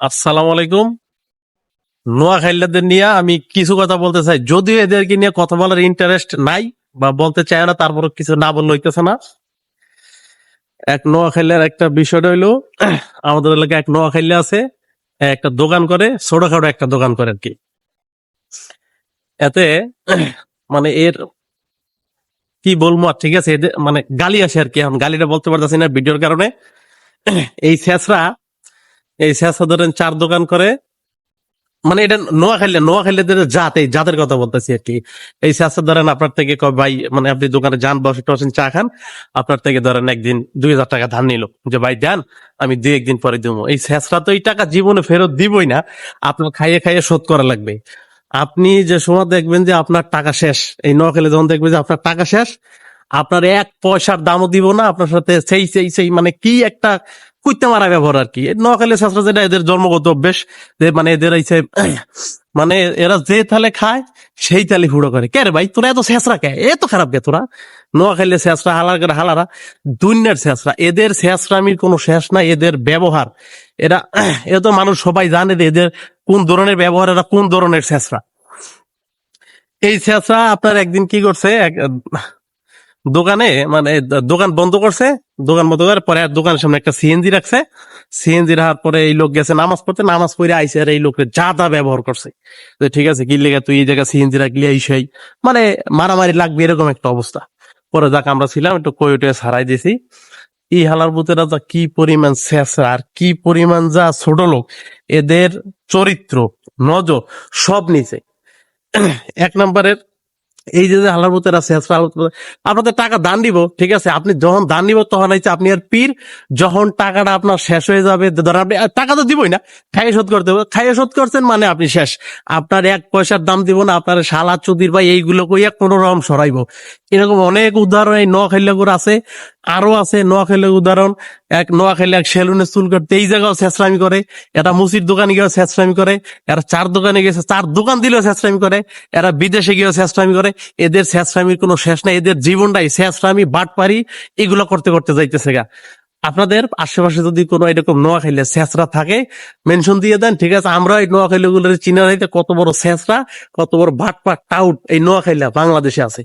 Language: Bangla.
আসসালামু আলাইকুম। নোয়াখালীদের নিয়ে আমি কিছু কথা বলতে চাই, যদিও এদেরকে নিয়ে কথা বলার ইন্টারেস্ট নাই বা বলতে চায় না, তারপর কিছু না বললে হইতেছে না। এক নোয়াখালীর একটা বিষয় হইলো, আমাদের এলাকায় এক নোয়াখালী আছে, একটা দোকান করে, ছোটখাটো একটা দোকান করে আর কি। এতে মানে এর কি বলবো আর, ঠিক আছে, এদের মানে গালি আসে আর কি। এখন গালিটা বলতে পারতেছি না ভিডিওর কারণে। এই ছেঁচড়া এই ছেঁচড়া ধরেন চার দোকান করে, মানে এটা নোয়াখালীদের জাত, এই জাতের কথা বলতেছি আর কি। এই চাষা ধরেন আপনার থেকে কয় ভাই, মানে আপনি দোকানে যান, বসে টসেন, চা খান, আপনার থেকে ধরেন একদিন 2,000 টাকা ধার নিল, যে ভাই দেন, আমি 2-1 দিন পরে দেবো। এই শেষরা তো এই টাকা জীবনে ফেরত দিবই না, আপনার খাইয়ে খাইয়ে শোধ করা লাগবে। আপনি যে সময় দেখবেন যে আপনার টাকা শেষ, এই নোয়াখালী যখন দেখবেন যে আপনার টাকা শেষ, আপনার 1 পয়সার দামও দিব না, আপনার সাথে সেই মানে কি একটা কুইতে মারা ব্যবহার আর কি। নোয়াখালী ছাত্র যেটা এদের জন্মগত অভ্যেস, যে মানে এদের এই মানে এরা যে তালে খায় সেই তালে হুড়ো করে। কে রে ভাই, তোরা এত শেষরা কে, এত খারাপ কে তোরা? নোয়াখালী শেষরা হালার করে হালারা, দুনিয়ার শেষরা। এদের শেষরামির কোনো শেষ নাই, এদের ব্যবহার, এরা এ তো মানুষ সবাই জানে যে এদের কোন ধরনের ব্যবহার, এরা কোন ধরনের শেষরা। এই শেষরা আপনার একদিন কি করছে, দোকানে মানে দোকান বন্ধ করছে, দোকান বন্ধ করার পরে আর দোকানের সামনে একটা সিএনজি রাখছে। সিএনজি রাখার পরে এই লোক গেছে নামাজ পড়তে, নামাজ পড়ে আইসে আর এই লোকের যা ব্যবহার করছে, যে ঠিক আছে কি লেগে তুই এই জায়গায় সিএনজি রাখলি, এই সেই মানে মারামারি লাগবে এরকম একটা অবস্থা। পরে যাক আমরা ছিলাম একটু কইটে ছাড়াই দিছি। এই হালার বুতেরা যা কি পরিমাণ শেষরা আর কি পরিমাণ যা ছোট লোক, এদের চরিত্র, নজর সব নিচে। 1 নম্বরের এই যে আল্লাহর মতো আছে, আপনাদের টাকা দান দিব, ঠিক আছে, আপনি যখন দান দিব তখন হচ্ছে আপনি আর পীর, যখন টাকাটা আপনার শেষ হয়ে যাবে, ধরেন আপনি টাকা তো দিবই না, খাইয়ে শোধ করতে হবে, খাইয়ে শোধ করছেন মানে আপনি শেষ। আপনার 1 পয়সার দাম দিব না, আপনার শালা চুদির ভাই এইগুলো কইয়া কোনো রকম সরাইবো। এরকম অনেক উদাহরণ এই নোয়াখালীর আছে, আরো আছে নোয়াখালীর উদাহরণ। নোয়াখালী এক সেলুনে চুল করতে এই জায়গাও ছেঁচড়ামি করে, এটা মুসির দোকানে গিয়েও ছেঁচড়ামি করে, এরা 4 দোকানে গেছে 4 দোকান দিলেও ছেঁচড়ামি করে, এরা বিদেশে গিয়েও ছেঁচড়ামি করে। এদের ছেঁচড়ামির কোনো শেষ নাই, এদের জীবনটাই ছেঁচড়ামি বাটপারি এগুলো করতে করতে যাইতেছে গা। আপনাদের আশেপাশে যদি কোনো এরকম নোয়াখালী ছেঁচড়া থাকে, মেনশন দিয়ে দেন, ঠিক আছে, আমরা এই নোয়াখালী গুলোর চিনা রাইতে কত বড় ছেঁচড়া, কত বড় বাটপার টাউট এই নোয়াখালী বাংলাদেশে আছে।